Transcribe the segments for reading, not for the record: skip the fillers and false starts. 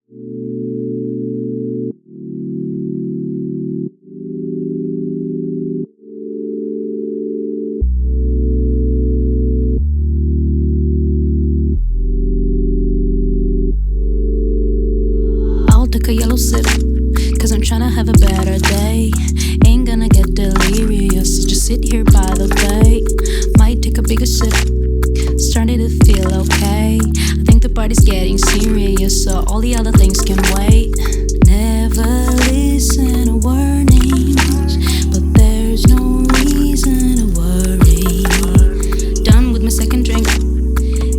Take a yellow sip, cause I'm tryna have a better day. Ain't gonna get delirious, so just sit here by the bay. Might take a bigger sip, starting to feel okay. I think the party's getting serious, so all the other things can wait. Never listen to warnings, but there's no reason to worry. Done with my second drink,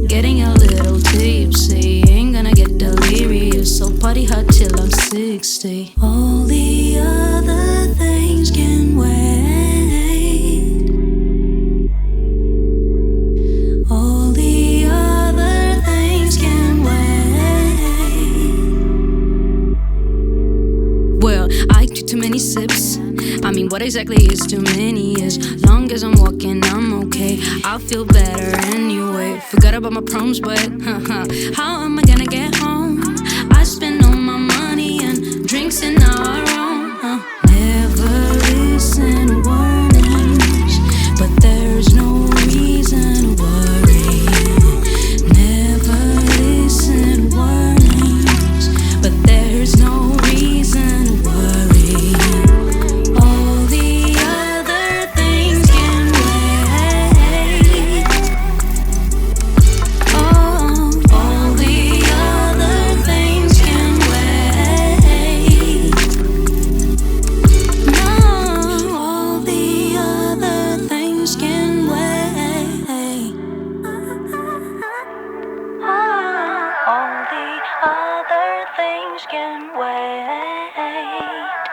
getting a little tipsy. Ain't gonna get delirious, so party hard till I'm 60. All the other things can wait. All the other things can wait. Well, I took too many sips. I mean, what exactly is too many? As long as I'm walking, I'm okay. I'll feel better anyway. Forgot about my problems, but how am I gonna get home? I spend all my money and drinks and now I roam. Never listen to warnings, but there's no reason to worry. Never listen to warnings, but there's no reason to worry. All the other things can wait. Oh, all the other things can wait. No, all the other things can wait. All the other things can wait.